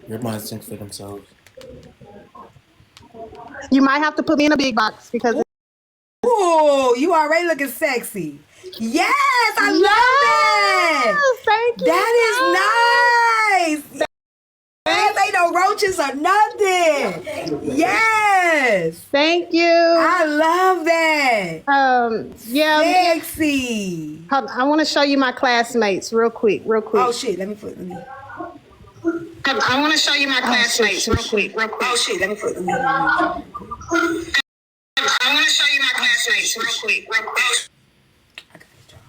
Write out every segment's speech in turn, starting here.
Everybody think for themselves. You might have to put me in a big box because Oh, you already looking sexy. Yes, I love that. yes, thank That is you. nice. Yes, ain't no roaches or nothing. Yes. Thank you. I love that. Yeah. Sexy. I want to show you my classmates real quick. Oh shit, let me put let me. I want to show you my classmates real quick. Oh shit, let me put let me. I want to show you my classmates real quick. I got it, y'all.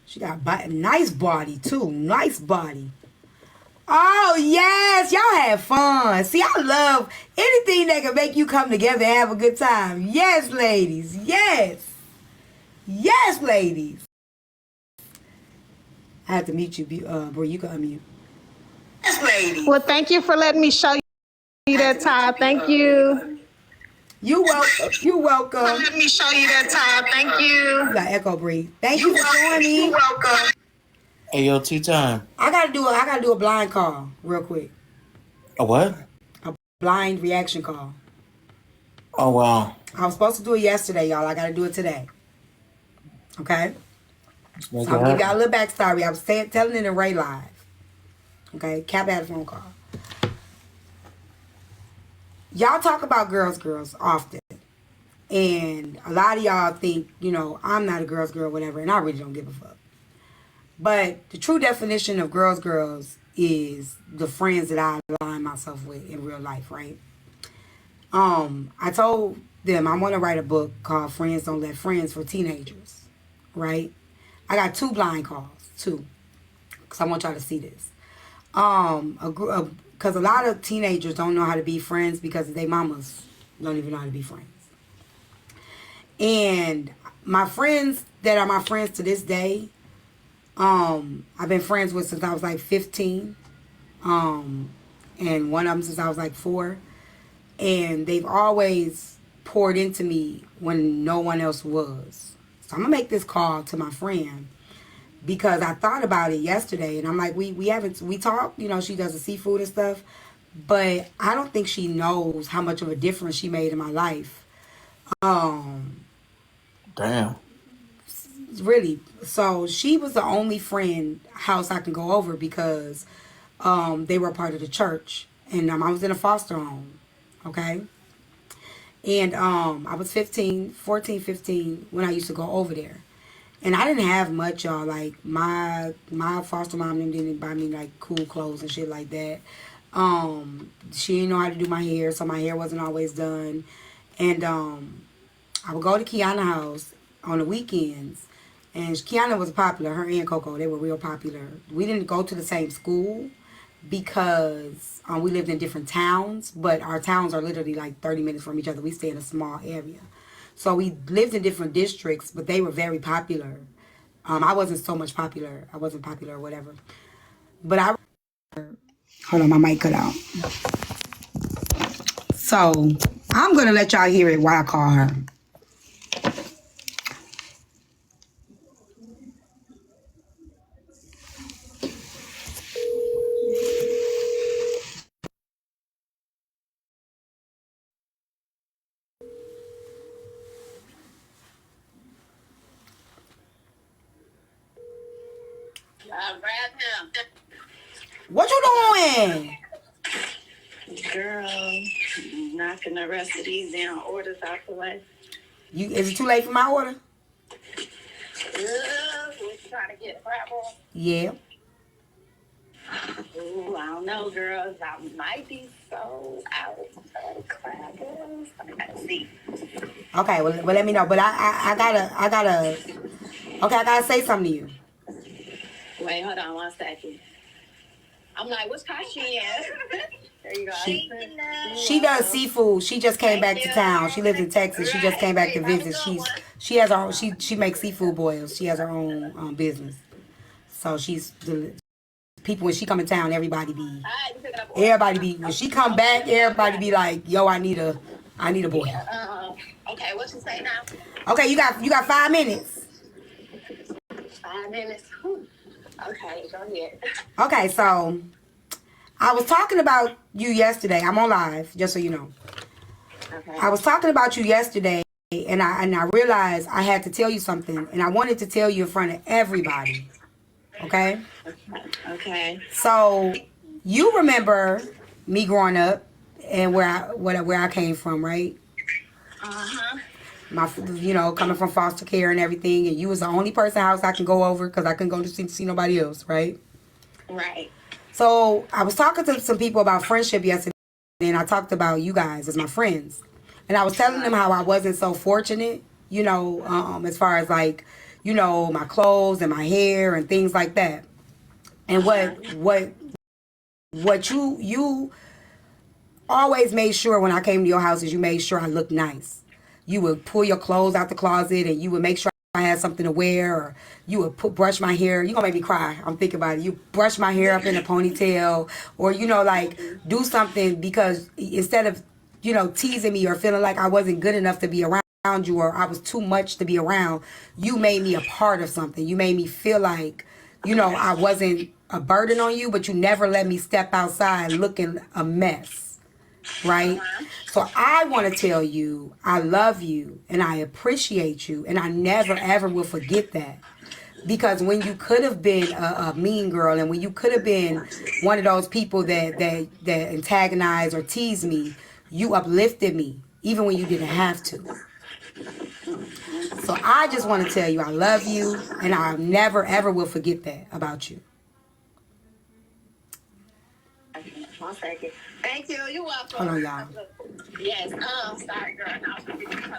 She got nice body too. Nice body. Oh yes, y'all have fun. See, I love anything that can make you come together and have a good time. Yes, ladies. Yes. Yes, ladies. I have to mute you, bro. You can unmute. Yes, ladies. Well, thank you for letting me show you that, Todd. Thank you. You welcome. You welcome. Let me show you that, Todd. Thank you. You got echo breathe. Thank you for joining. You're welcome. Hey, yo, tea time. I gotta do a blind call real quick. A what? A blind reaction call. Oh, wow. I was supposed to do it yesterday, y'all. I gotta do it today. Okay? Make So it I'll give y'all a happen. little backstory. I was telling it in Ray Live. Okay? Cap had a phone call. Y'all talk about girls often. And a lot of y'all think, I'm not a girl's girl, whatever, and I really don't give a fuck. But the true definition of girls is the friends that I align myself with in real life, right? I told them I want to write a book called Friends Don't Let Friends for teenagers, right? I got 2 blind calls, 2, because I want y'all to see this. Because a lot of teenagers don't know how to be friends because their mamas don't even know how to be friends. And my friends that are my friends to this day, I've been friends with since I was like 15, and one of them since I was like 4. And they've always poured into me when no one else was. So I'm gonna make this call to my friend because I thought about it yesterday, and I'm like, we talk, she does the seafood and stuff, but I don't think she knows how much of a difference she made in my life. Damn. Really. So she was the only friend house I can go over because they were a part of the church, and I was in a foster home. Okay. And I was 14, 15 when I used to go over there. And I didn't have much, y'all. Like my foster mom didn't buy me like cool clothes and shit like that. She didn't know how to do my hair, so my hair wasn't always done. And I would go to Kiana's house on the weekends. And Kiana was popular. Her and Coco, they were real popular. We didn't go to the same school because we lived in different towns, but our towns are literally like 30 minutes from each other. We stay in a small area. So we lived in different districts, but they were very popular. I wasn't so much popular. I wasn't popular or whatever. But hold on, my mic cut out. So I'm going to let y'all hear it while I call her. What you doing? Girl, knocking the rest of these damn orders out the way. Is it too late for my order? We're trying to get travel. Yeah. Ooh, I don't know, girls. I might be so out of classes. I gotta see. Okay, well let me know. But I gotta okay, I gotta say something to you. Wait, hold on 1 second. I'm like, what's Kashi in? There you go. She does seafood. She just came back to town. She lives in Texas. She just came back to visit. She has her own, she makes seafood boils. She has her own business. So she's the people when she come in town. Everybody be when she come back. Everybody be like, yo, I need a boil. Okay, what you say now? Okay, you got 5 minutes. 5 minutes. Okay, go ahead. Okay, so I was talking about you yesterday. I'm on live, just so you know. Okay. I was talking about you yesterday, and I realized I had to tell you something, and I wanted to tell you in front of everybody. Okay? Okay. So you remember me growing up and where I came from, right? Uh-huh. Coming from foster care and everything, and you was the only person house I can go over because I couldn't go to see nobody else, right? Right. So I was talking to some people about friendship yesterday, and I talked about you guys as my friends, and I was telling them how I wasn't so fortunate, as far as like, my clothes and my hair and things like that, and what you always made sure when I came to your house is you made sure I looked nice. You would pull your clothes out the closet and you would make sure I had something to wear, or you would brush my hair. You gonna make me cry. I'm thinking about it. You brush my hair up in a ponytail, or like do something, because instead of teasing me or feeling like I wasn't good enough to be around you, or I was too much to be around, you made me a part of something. You made me feel like I wasn't a burden on you, but you never let me step outside looking a mess. Right? So I want to tell you I love you and I appreciate you, and I never ever will forget that. Because when you could have been a mean girl, and when you could have been one of those people that antagonize or tease me, you uplifted me even when you didn't have to. So I just want to tell you I love you, and I never ever will forget that about you. One second. Thank you. You're welcome. Hold on, y'all. Yes. Sorry, girl. No, I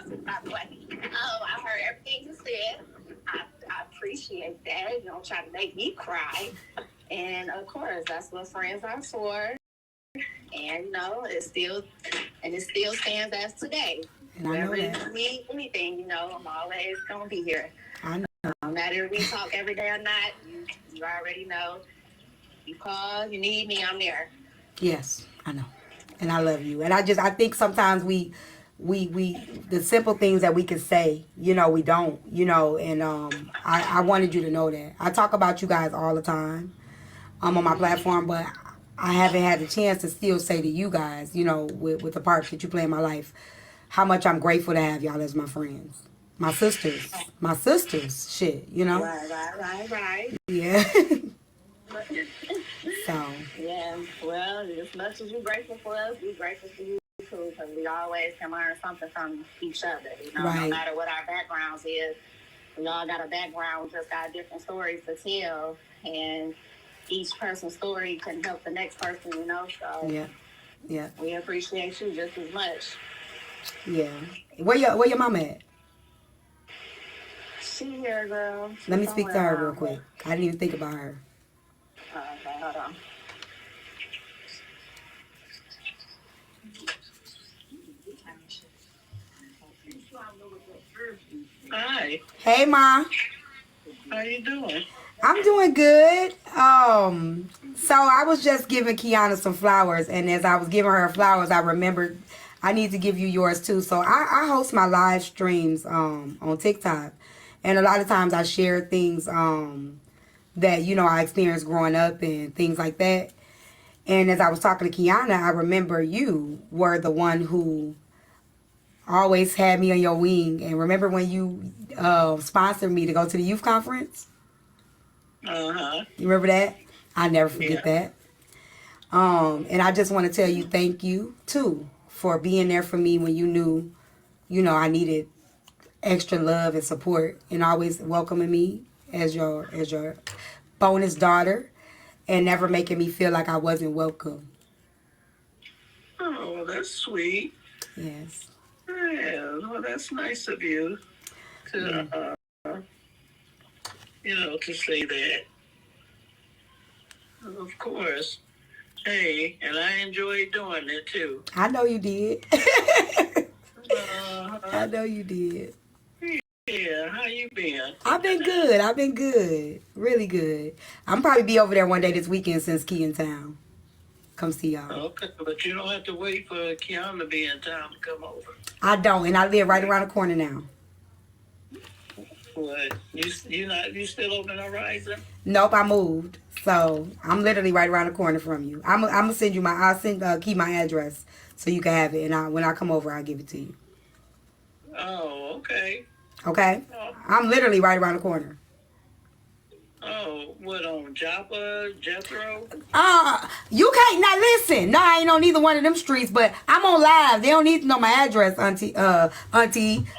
was by the way. I heard everything you said. I appreciate that. You don't try to make me cry. And of course, that's what friends are for. And it still stands as today. And I know Wherever that. you need anything, I'm always gonna be here. I know. No matter if we talk every day or not, you already know. You call, you need me, I'm there. Yes, I know. And I love you. And I think sometimes we the simple things that we can say, we don't, and I wanted you to know that. I talk about you guys all the time on my platform, but I haven't had the chance to still say to you guys, with the part that you play in my life, how much I'm grateful to have y'all as my friends. My sisters, shit, Right. Yeah. So. Yeah, well, as much as you're grateful for us, we're grateful for you too, because we always can learn something from each other. Right. No matter what our backgrounds is, we all got a background. We just got different stories to tell, and each person's story can help the next person. So Yeah. we appreciate you just as much. Yeah. Where your mama at? She here, girl. Let me speak to her real quick. I didn't even think about her. Okay, hold on. Hi. Hey, Ma. How you doing? I'm doing good. So I was just giving Kiana some flowers, and as I was giving her flowers, I remembered I need to give you yours too. So I host my live streams on TikTok, and a lot of times I share things that I experienced growing up and things like that. And as I was talking to Kiana, I remember you were the one who always had me on your wing. And remember when you sponsored me to go to the youth conference? Uh-huh. You remember that? I never forget that. And I just want to tell you thank you too for being there for me when you knew, I needed extra love and support, and always welcoming me as your bonus daughter, and never making me feel like I wasn't welcome. Oh, well, that's sweet. Yes. Yeah, well, that's nice of you to, to say that. Of course. Hey, and I enjoyed doing it too. I know you did. Uh-huh. I know you did. Yeah, how you been? I've been good. Really good. I'm probably be over there one day this weekend since Key in town. Come see y'all. Okay, but you don't have to wait for Keon to be in town to come over. I don't, and I live right around the corner now. What? You still over in Horizon? Nope, I moved. So I'm literally right around the corner from you. I'm gonna send you keep my address so you can have it, and when I come over, I'll give it to you. Oh, okay. Okay? Oh, I'm literally right around the corner. oh, what on Joppa, Jethro? You can't now listen. No, I ain't on either one of them streets, but I'm on live. They don't need to know my address, auntie.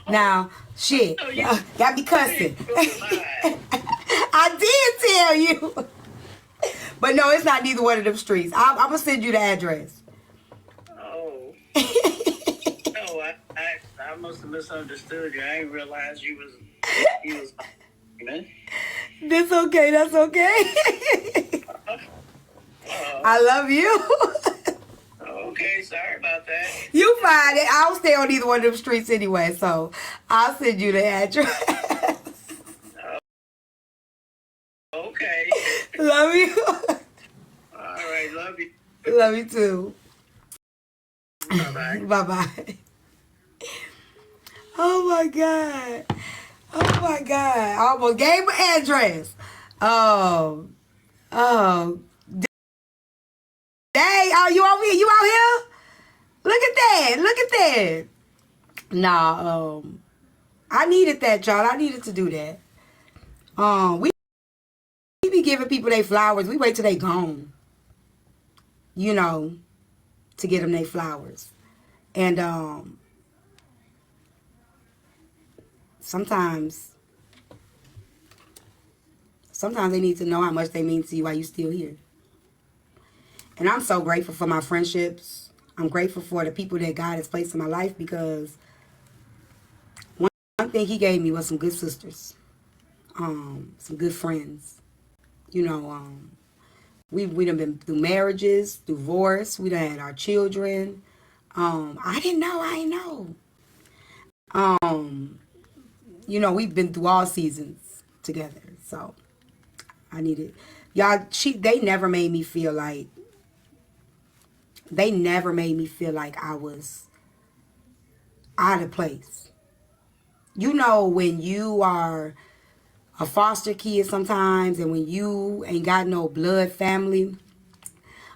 Now, shit. Oh, you Got me cussing. live. I did tell you. But no, it's not neither one of them streets. I'm gonna send you the address. Oh. No, I must have misunderstood you. I didn't realize you was man. That's okay. That's okay. I love you. Okay, sorry about that. You find it. I don't stay on either one of them streets anyway, so I'll send you the address. Okay. Love you. All right, love you. Love you too. Bye-bye. Bye-bye. Oh my God. Oh my God. I almost gave my address. Oh. Dang. Oh, you over here? You out here? Look at that. Look at that. Nah, I needed that, y'all. I needed to do that. We be giving people their flowers. We wait till they gone. You know, to get them their flowers. And sometimes they need to know how much they mean to you while you still here. And I'm so grateful for my friendships. I'm grateful for the people that God has placed in my life, because one thing he gave me was some good sisters, some good friends. You know, we done been through marriages, divorce. We done had our children. I didn't know. You know, we've been through all seasons together. So I needed y'all. They never made me feel like. They never made me feel like I was out of place. You know, when you are a foster kid sometimes, and when you ain't got no blood family,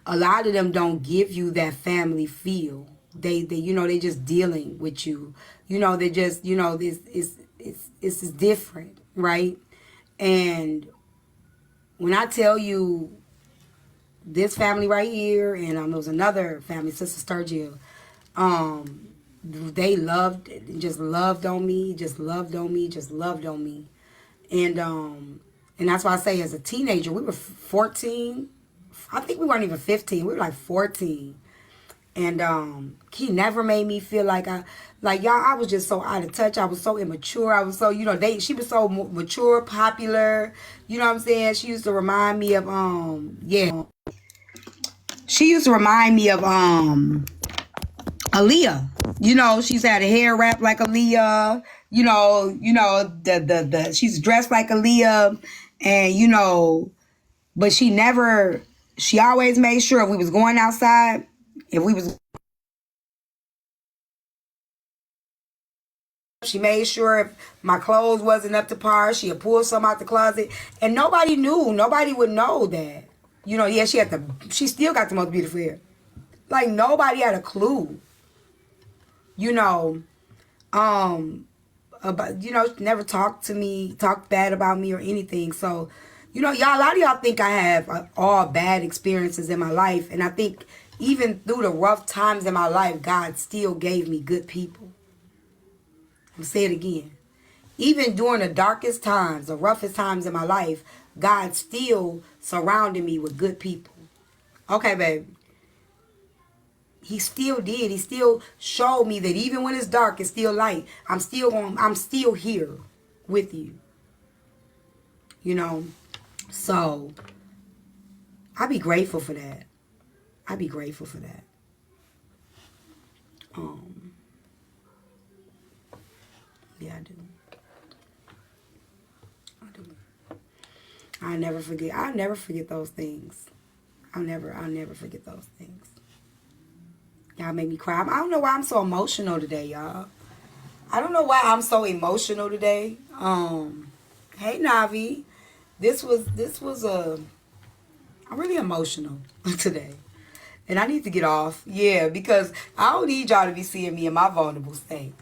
a lot of them don't give you that family feel. They you know, they just dealing with you. You know, they just, you know, this it's different, right? And when I tell you, this family right here, and there was another family, Sister Sturgill, they just loved on me, and that's why I say, as a teenager, we were 14. I think we weren't even 15. We were like 14. And he never made me feel like y'all, I was just so out of touch. I was so immature. I was so, you know, she was so mature, popular. You know what I'm saying? She used to remind me of, She used to remind me of, Aaliyah. You know, she's had a hair wrap like Aaliyah. You know, she's dressed like Aaliyah. And, you know, but she always made sure if we was going outside, she made sure if my clothes wasn't up to par, she'd pull some out the closet. And nobody knew. Nobody would know that. You know, yeah, she still got the most beautiful hair. Like, nobody had a clue. You know, about, you know, never talked bad about me or anything. So, you know, y'all, a lot of y'all think I have all bad experiences in my life. And I think even through the rough times in my life, God still gave me good people. I'm gonna say it again. Even during the darkest times, the roughest times in my life, God still surrounded me with good people. Okay, baby. He still did. He still showed me that even when it's dark, it's still light. I'm still here with you. You know? So, I be grateful for that. Yeah, I do. I'll never forget those things. I'll never forget those things. Y'all make me cry. I don't know why I'm so emotional today, y'all. I don't know why I'm so emotional today. Hey, Navi. I'm really emotional today. And I need to get off. Yeah, because I don't need y'all to be seeing me in my vulnerable state.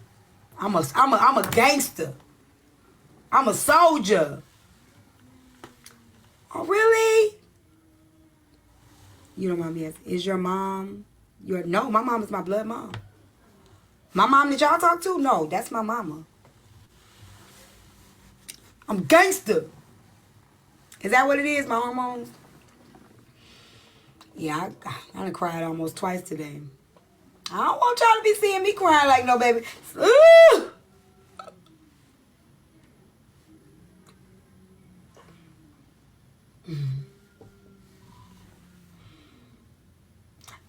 I'm a gangster. I'm a soldier. Oh, really? You don't mind me asking, is your mom no, my mom is my blood mom. My mom that y'all talk to? No, that's my mama. I'm gangster. Is that what it is, my hormones? Yeah, I done cried almost twice today. I don't want y'all to be seeing me crying like no baby. Ooh!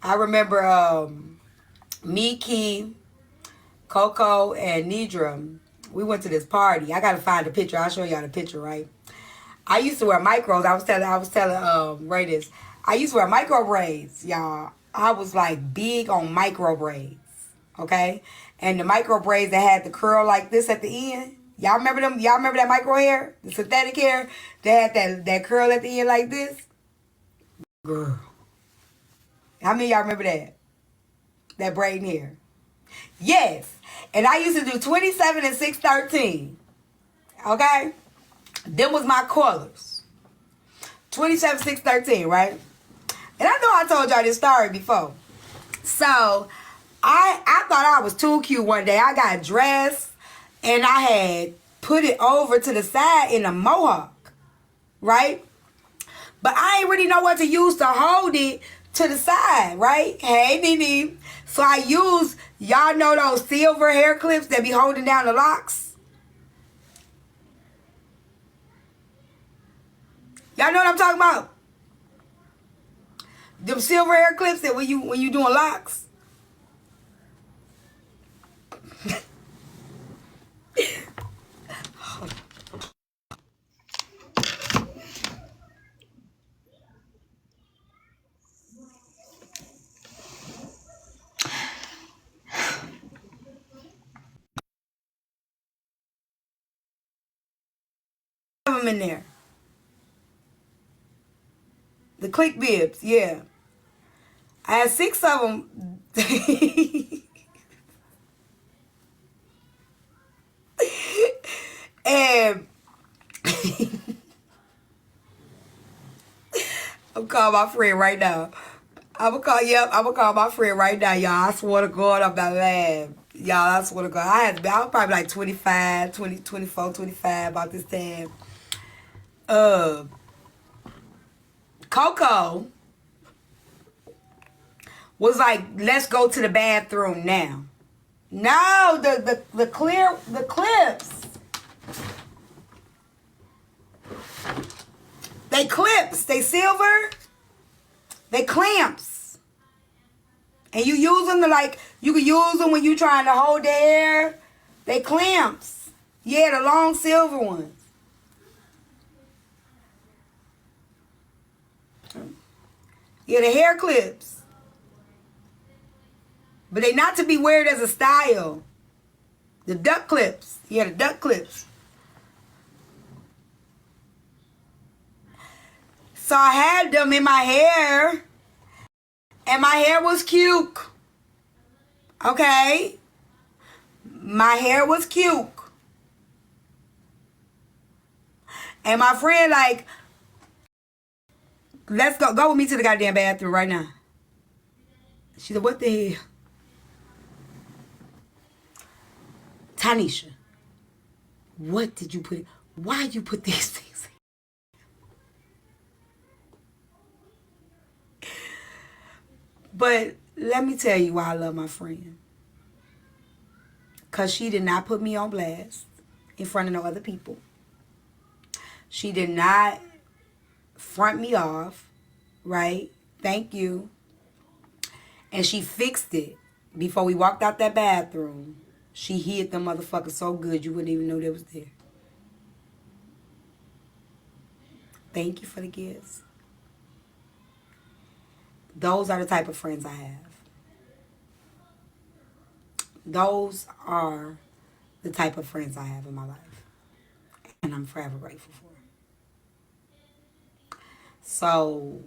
I remember me, Key, Coco, and Nidra. We went to this party. I gotta find a picture. I'll show y'all the picture, right? I used to wear micros. I was telling Ray this. I used to wear micro braids, y'all. I was like big on micro braids. Okay? And the micro braids that had the curl like this at the end. Y'all remember them? Y'all remember that micro hair? The synthetic hair that had that curl at the end like this? Girl. How many of y'all remember that? That braiding hair. Yes. And I used to do 27 and 613. Okay? Them was my colors. 27, 613, right? And I know I told y'all this story before. So, I thought I was too cute one day. I got dressed and I had put it over to the side in a mohawk. Right? But I ain't really know what to use to hold it to the side, right? Hey, Nene. So I use, y'all know those silver hair clips that be holding down the locks? Y'all know what I'm talking about? Them silver hair clips that when you doing locks. Them in there. The click bibs, yeah. I had 6 of them. And I'm calling my friend right now. I'm gonna call my friend right now, y'all. I swear to God, I'm not lying. Y'all, I swear to God. I was probably like 25, 20, 24, 25 about this time. Coco was like, let's go to the bathroom now. No, the clips. They clips. They silver. They clamps. And you use them to like, you can use them when you trying to hold the hair. They clamps. Yeah, the long silver ones. Yeah, the hair clips. But they not to be weird as a style. The duck clips. Yeah, the duck clips. So I had them in my hair. And my hair was cute. Okay? My hair was cute. And my friend like, let's go with me to the goddamn bathroom right now. She said, what the hell? Tanisha, what did you put? Why you put these things in? But let me tell you why I love my friend. Because she did not put me on blast in front of no other people. She did not front me off, right? Thank you. And she fixed it. Before we walked out that bathroom, she hid them motherfuckers so good you wouldn't even know they was there. Thank you for the gifts. Those are the type of friends I have. Those are the type of friends I have in my life. and I'm forever grateful for. So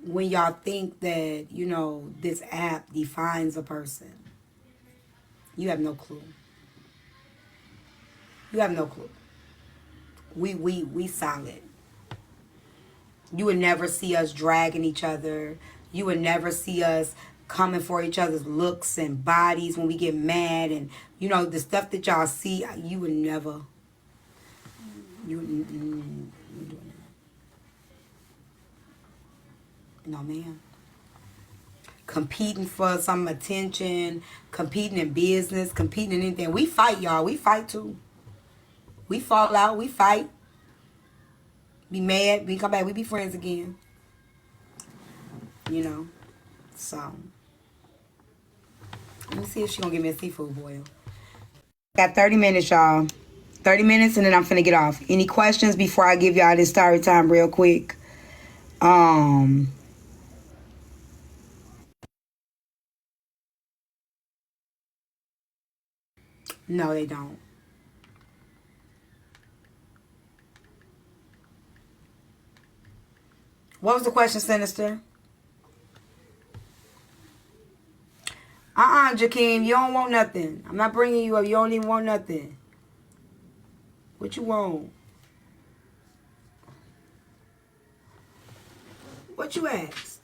when y'all think that, you know, this app defines a person, you have no clue. You have no clue. We solid. You would never see us dragging each other. You would never see us coming for each other's looks and bodies when we get mad, and you know the stuff that y'all see. You would never. You no, man. Competing for some attention, competing in business, competing in anything. We fight, y'all. We fight too. We fall out. We fight. Be mad. We come back. We be friends again. You know. So let me see if she gonna give me a seafood boil. Got 30 minutes, y'all. 30 minutes, and then I'm finna get off. Any questions before I give y'all this story time real quick? No, they don't. What was the question, Sinister? Jakeem, you don't want nothing. I'm not bringing you up. You don't even want nothing. What you want? What you asked?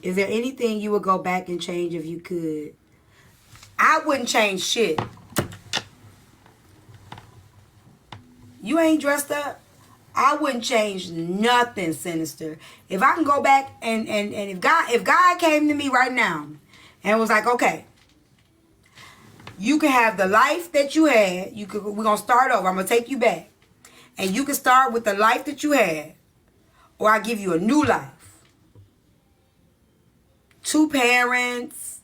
Is there anything you would go back and change if you could? I wouldn't change shit. You ain't dressed up? I wouldn't change nothing, Sinister. If I can go back and if God came to me right now and was like, okay, you can have the life that you had. We're gonna start over. I'm gonna take you back. And you can start with the life that you had, or I give you a new life. 2 parents,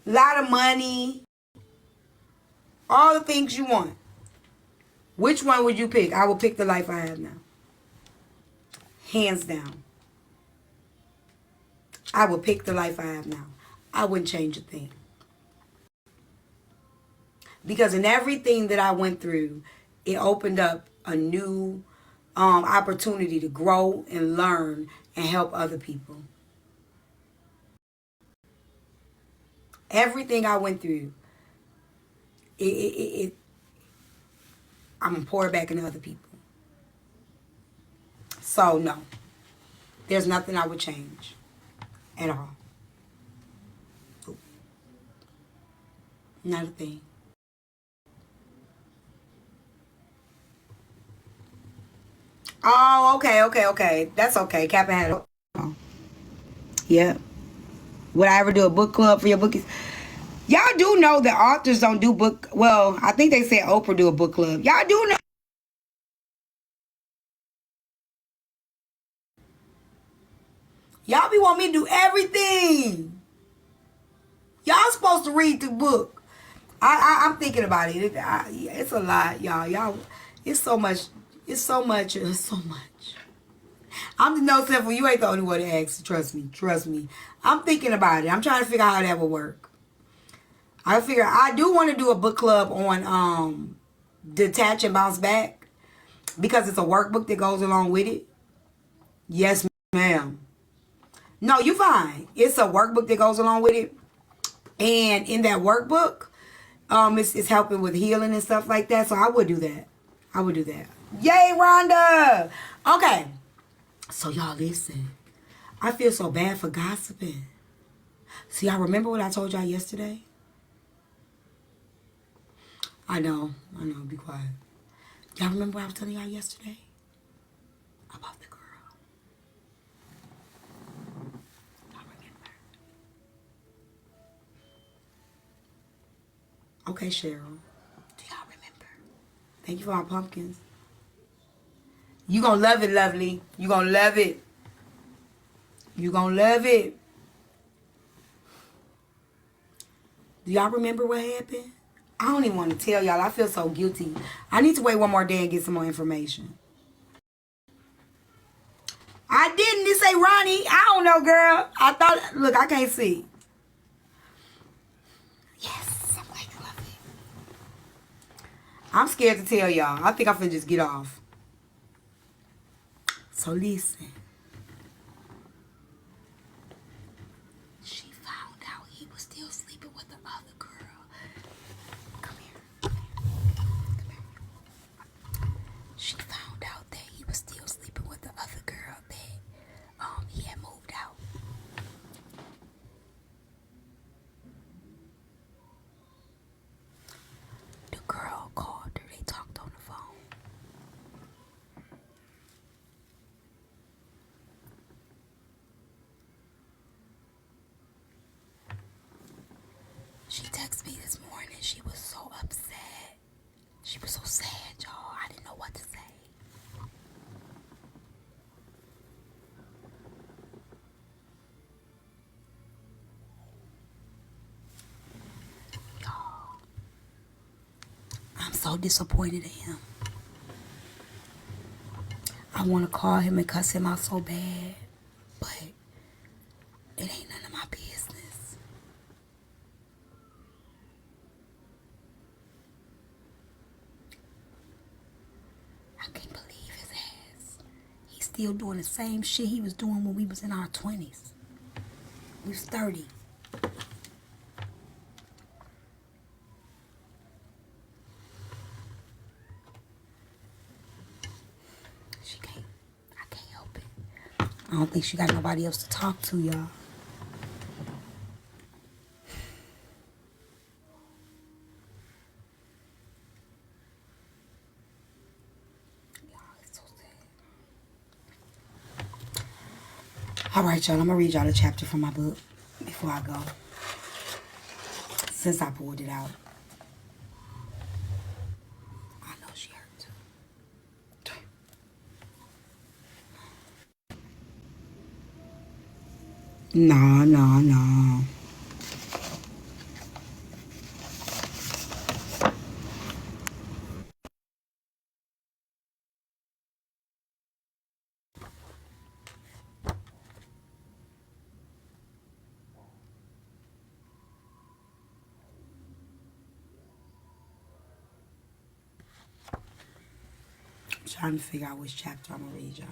a lot of money, all the things you want. Which one would you pick? I will pick the life I have now. Hands down. I will pick the life I have now. I wouldn't change a thing. Because in everything that I went through, it opened up a new opportunity to grow and learn and help other people. Everything I went through, I'm going to pour it back into other people. So, no. There's nothing I would change at all. Not a thing. Oh, okay. That's okay. Captain had it. Oh. Yep. Would I ever do a book club for your bookies? Y'all do know that authors don't do book. Well, I think they said Oprah do a book club. Y'all do know. Y'all be want me to do everything. Y'all supposed to read the book. I'm thinking about it. It's a lot, y'all. It's so much. It's so much. I'm the no simple. You ain't the only one to ask. Trust me. I'm thinking about it. I'm trying to figure out how that would work. I do want to do a book club on detach and bounce back, because it's a workbook that goes along with it. Yes, ma'am. No, you fine. It's a workbook that goes along with it, and in that workbook, it's helping with healing and stuff like that. So I would do that. Yay, Rhonda. Okay. So y'all listen. I feel so bad for gossiping. See, I remember what I told y'all yesterday. I know. Be quiet. Y'all remember what I was telling y'all yesterday? About the girl. Y'all remember? Okay, Cheryl. Do y'all remember? Thank you for my pumpkins. You gonna love it, lovely. You gonna love it. Do y'all remember what happened? I don't even want to tell y'all. I feel so guilty. I need to wait one more day and get some more information. I didn't. This say Ronnie. I don't know, girl. I thought. Look, I can't see. I'm scared to tell y'all. I think I'm finna just get off. So listen. She found out he was still sleeping with the other girl. Come here. Come here. She found out that he was still sleeping with the other girl that he had moved out. The girl called her. They talked on the phone. She texted me this morning. She was so upset. She was so sad, y'all. I didn't know what to say. Y'all, I'm so disappointed in him. I want to call him and cuss him out so bad, but it ain't none of my business. I can't believe his ass. He's still doing the same shit he was doing when we was in our 20s. We was 30. I can't help it. I don't think she got nobody else to talk to, y'all. It's so sad. All right, y'all. I'm gonna read y'all a chapter from my book before I go, since I pulled it out. I know she hurt too. No. I'm trying to figure out which chapter I'm gonna read, y'all.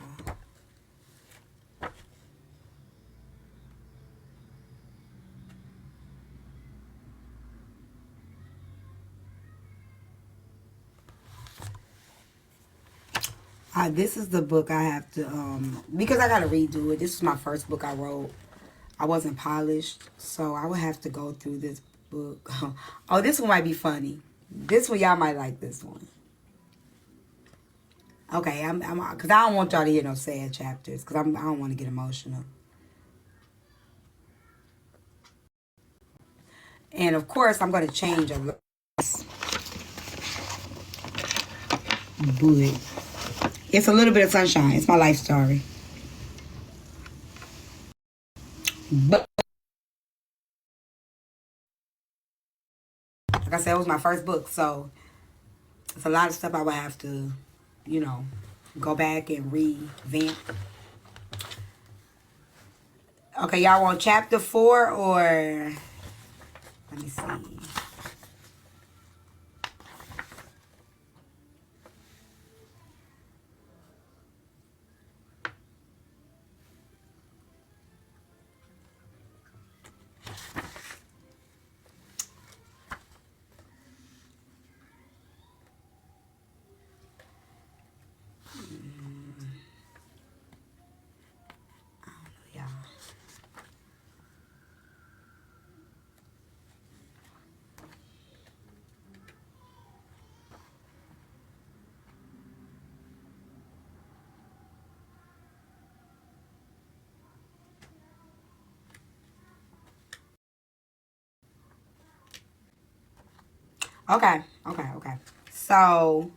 This is the book I have to, because I gotta redo it. This is my first book I wrote. I wasn't polished, so I would have to go through this book. Oh, this one might be funny. This one, y'all might like this one. Okay, because I don't want y'all to hear no sad chapters, because I don't want to get emotional. And of course, I'm going to change a lot. But it's a little bit of sunshine. It's my life story. But like I said, it was my first book, so it's a lot of stuff I would have to, go back and revamp. Okay, y'all want chapter 4 or... Let me see. Okay. So,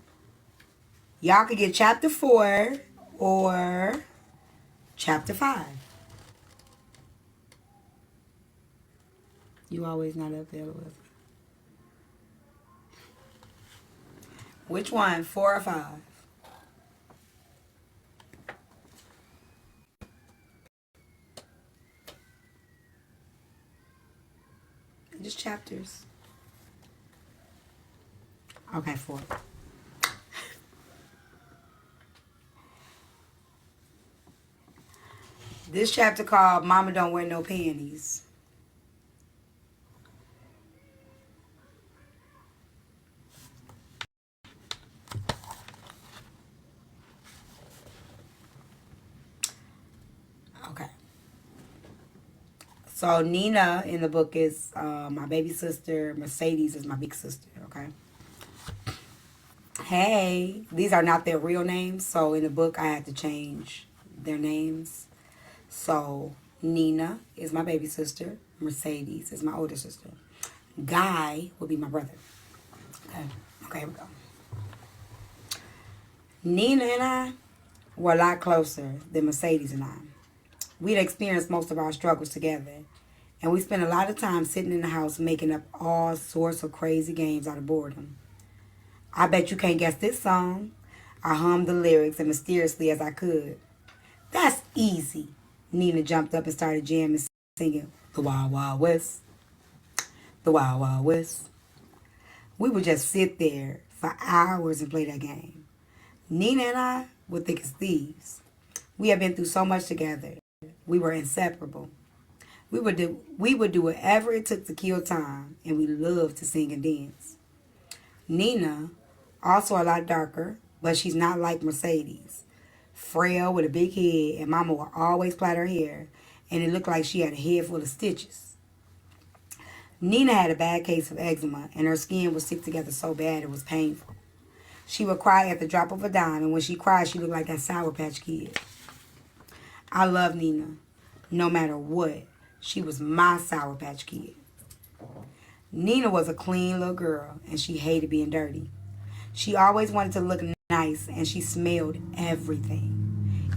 y'all could get chapter 4 or chapter 5. You always not up there, Elizabeth. Which one, 4 or 5? Just chapters. Okay, 4. This chapter called Mama Don't Wear No Panties. Okay. So Nina in the book is my baby sister. Mercedes is my big sister. Okay. Hey, these are not their real names. So in the book, I had to change their names. So Nina is my baby sister. Mercedes is my older sister. Guy will be my brother. Okay. Okay, here we go. Nina and I were a lot closer than Mercedes and I. We'd experienced most of our struggles together, and we spent a lot of time sitting in the house making up all sorts of crazy games out of boredom. I bet you can't guess this song. I hummed the lyrics as mysteriously as I could. That's easy. Nina jumped up and started jamming, singing The Wild Wild West, The Wild Wild West. We would just sit there for hours and play that game. Nina and I were thick as thieves. We had been through so much together. We were inseparable. We would do whatever it took to kill time, and we loved to sing and dance. Nina, also a lot darker, but she's not like Mercedes. Frail with a big head, and Mama would always plait her hair, and it looked like she had a head full of stitches. Nina had a bad case of eczema, and her skin would stick together so bad it was painful. She would cry at the drop of a dime, and when she cried, she looked like that Sour Patch Kid. I love Nina. No matter what, she was my Sour Patch Kid. Nina was a clean little girl, and she hated being dirty. She always wanted to look nice, and she smelled everything.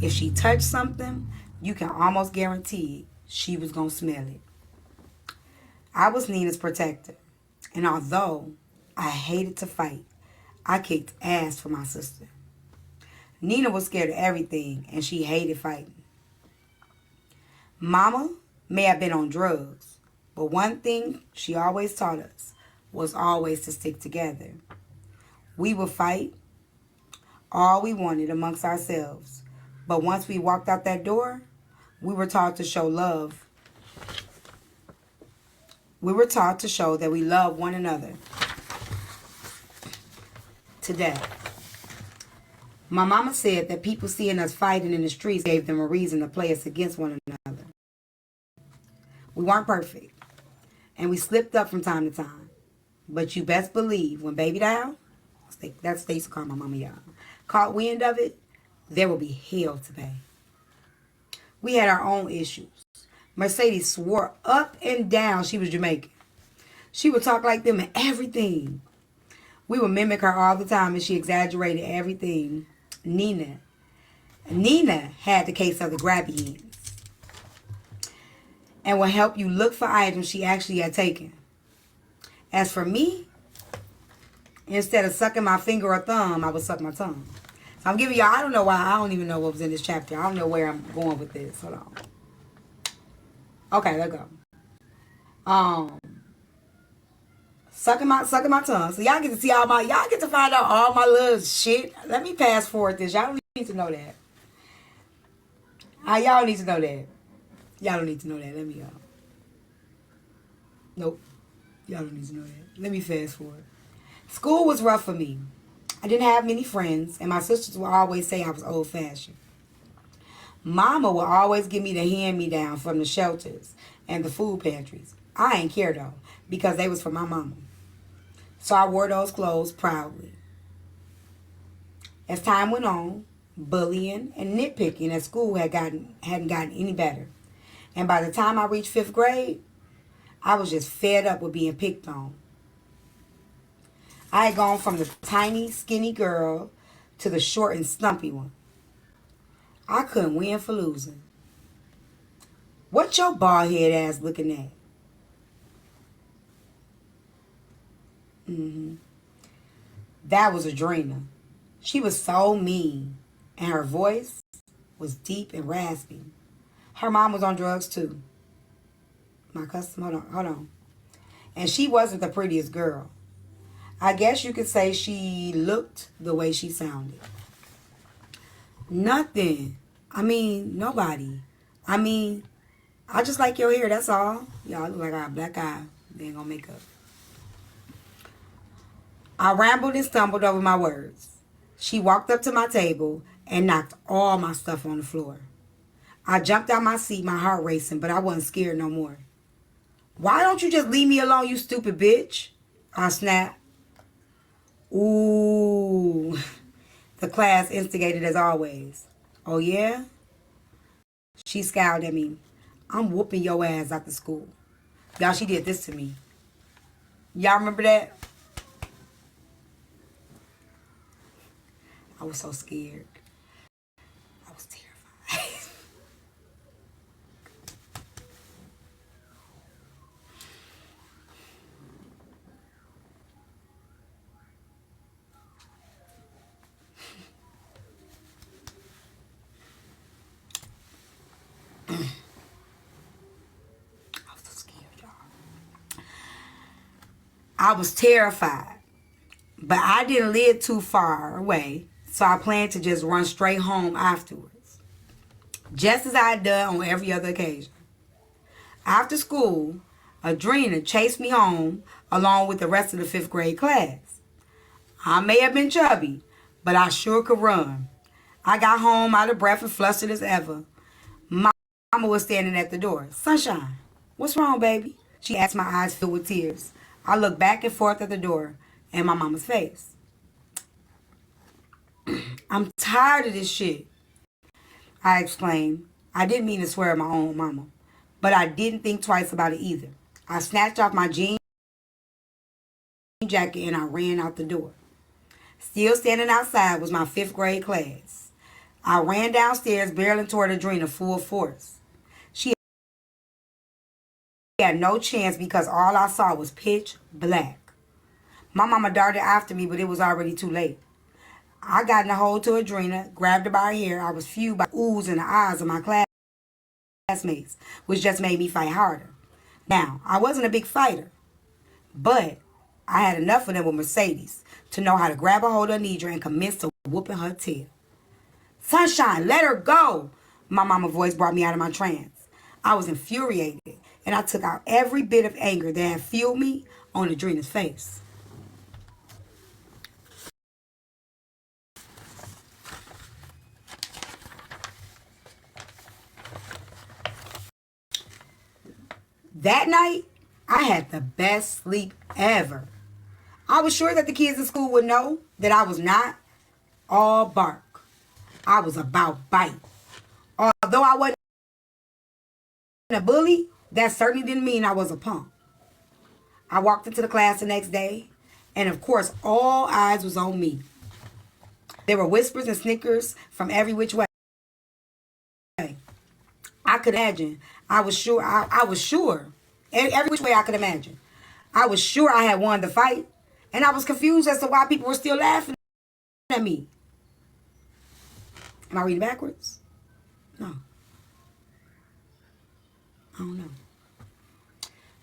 If she touched something, you can almost guarantee she was going to smell it. I was Nina's protector, and although I hated to fight, I kicked ass for my sister. Nina was scared of everything, and she hated fighting. Mama may have been on drugs, but one thing she always taught us was always to stick together. We would fight all we wanted amongst ourselves, but once we walked out that door, we were taught to show love. We were taught to show that we love one another to death. My mama said that people seeing us fighting in the streets gave them a reason to play us against one another. We weren't perfect, and we slipped up from time to time. But you best believe when baby down, that's what they used to call my mama, y'all, caught wind of it, there will be hell to pay. We had our own issues. Mercedes swore up and down she was Jamaican. She would talk like them and everything. We would mimic her all the time, and she exaggerated everything. Nina had the case of the grabby hands and would help you look for items she actually had taken. As for me, instead of sucking my finger or thumb, I would suck my tongue. So I'm giving y'all, I don't know why, I don't even know what was in this chapter. I don't know where I'm going with this. Hold on. Okay, let's go. Sucking my tongue. So y'all get to see y'all get to find out all my little shit. Let me pass forward this. Y'all don't need to know that. Y'all need to know that. Y'all don't need to know that. Let me go. Nope. Y'all don't need to know that. Let me fast forward. School was rough for me. I didn't have many friends, and my sisters would always say I was old-fashioned. Mama would always give me the hand-me-down from the shelters and the food pantries. I ain't care, though, because they was for my mama. So I wore those clothes proudly. As time went on, bullying and nitpicking at school hadn't gotten any better. And by the time I reached 5th grade, I was just fed up with being picked on. I had gone from the tiny, skinny girl to the short and stumpy one. I couldn't win for losing. What your bald head ass looking at? That was Adrena. She was so mean, and her voice was deep and raspy. Her mom was on drugs too. My customer, hold on. And she wasn't the prettiest girl. I guess you could say she looked the way she sounded. Nobody I mean, I just like your hair, that's all. Y'all look like I got a black eye. They ain't gonna make up. I rambled and stumbled over my words. She walked up to my table and knocked all my stuff on the floor. I jumped out my seat, my heart racing, but I wasn't scared no more. Why don't you just leave me alone, you stupid bitch? I snapped. Ooh. The class instigated as always. Oh, yeah? She scowled at me. I'm whooping your ass after school. Y'all, she did this to me. Y'all remember that? I was so scared. I was terrified. I was so scared, y'all. I was terrified. But I didn't live too far away, so I planned to just run straight home afterwards, just as I had done on every other occasion. After school, Adrena chased me home along with the rest of the 5th grade class. I may have been chubby, but I sure could run. I got home out of breath and flustered as ever. My mama was standing at the door. Sunshine, what's wrong, baby? She asked, my eyes filled with tears. I looked back and forth at the door and my mama's face. I'm tired of this shit, I exclaimed. I didn't mean to swear at my own mama, but I didn't think twice about it either. I snatched off my jean jacket and I ran out the door. Still standing outside was my 5th grade class. I ran downstairs, barreling toward Adrena full force. She had no chance because all I saw was pitch black. My mama darted after me, but it was already too late. I got in a hold to Adrena, grabbed her by her hair. I was fueled by oohs in the eyes of my classmates, which just made me fight harder. Now, I wasn't a big fighter, but I had enough of them with Mercedes to know how to grab a hold of Nidra and commence to whooping her tail. Sunshine, let her go! My mama's voice brought me out of my trance. I was infuriated, and I took out every bit of anger that had fueled me on Adrena's face. That night, I had the best sleep ever. I was sure that the kids in school would know that I was not all bark. I was about bite. Although I wasn't a bully, that certainly didn't mean I was a punk. I walked into the class the next day, and of course, all eyes was on me. There were whispers and snickers from every which way. I could imagine. I was sure. Every which way I could imagine. I was sure I had won the fight, and I was confused as to why people were still laughing at me. Am I reading backwards? No. I don't know.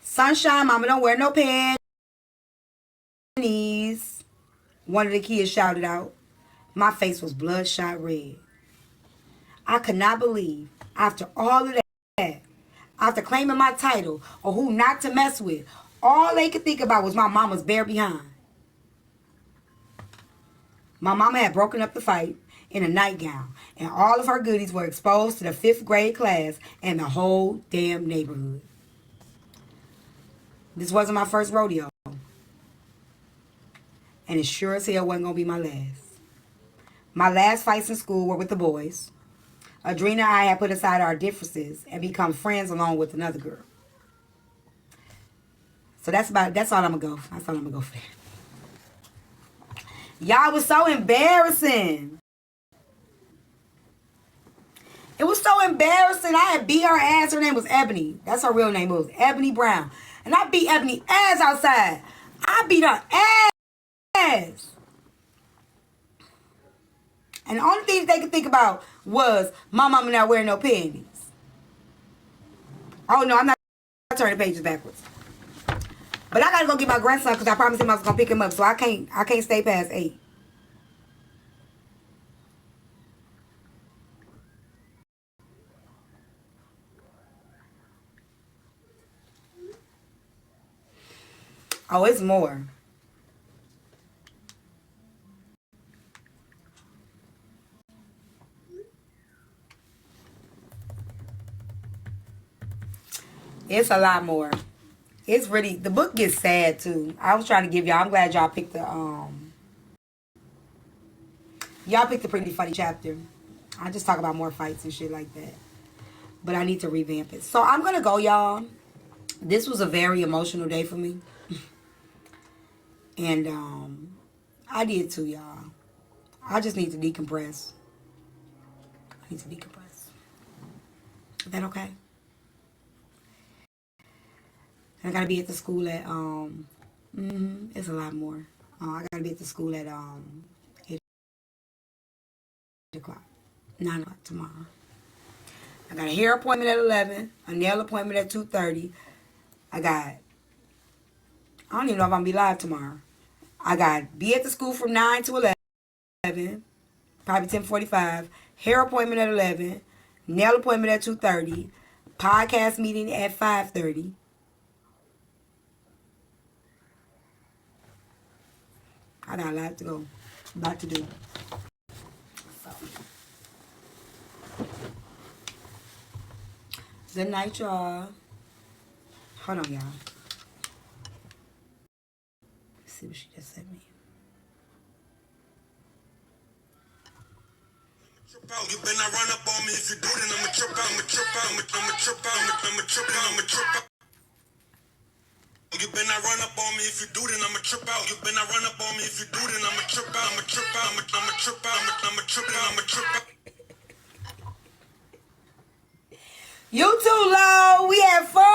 Sunshine, mama don't wear no panties. One of the kids shouted out. My face was bloodshot red. I could not believe, after all of that, after claiming my title or who not to mess with, all they could think about was my mama's bare behind. My mama had broken up the fight in a nightgown, and all of her goodies were exposed to the 5th grade class and the whole damn neighborhood. This wasn't my first rodeo, and it sure as hell wasn't going to be my last. My last fights in school were with the boys. Adrena and I had put aside our differences and become friends along with another girl. So that's all I'm going to go. That's all I'm going to go for. Y'all, was so embarrassing. It was so embarrassing. I had beat her ass. Her name was Ebony. That's her real name. It was Ebony Brown. And I beat Ebony ass outside. I beat her ass. And the only thing they could think about was my mama not wearing no panties. Oh, no, I'm not turning pages backwards. But I got to go get my grandson because I promised him I was going to pick him up. So I can't stay past 8. Oh, it's more. It's a lot more. It's really, the book gets sad too. I was trying to give y'all, I'm glad y'all picked the pretty funny chapter. I just talk about more fights and shit like that. But I need to revamp it. So I'm gonna go, y'all. This was a very emotional day for me. And I did too, y'all. I just need to decompress. I need to decompress. Is that okay? I gotta be at the school at it's a lot more. I gotta be at the school at 8 o'clock, 9 o'clock tomorrow. I got a hair appointment at 11, a nail appointment at 2:30. I don't even know if I'm gonna be live tomorrow. I got be at the school from 9 to 11, probably 10:45. Hair appointment at 11, nail appointment at 2:30, podcast meeting at 5:30. I got a lot to go, a lot to do. So, good night, y'all. Hold on, y'all. Let's see what she just sent me. You better not run up on me. If you do, then I'ma trip out, I'ma trip out, I'ma trip out, I'ma trip out, I'ma trip out. You better not run up on me. If you do, then I'ma trip out. You better not run up on me. If you do, then I'ma trip out, I'ma trip out, I'ma trip out, I'ma trip out, I'ma trip out. You too, low. We had fun.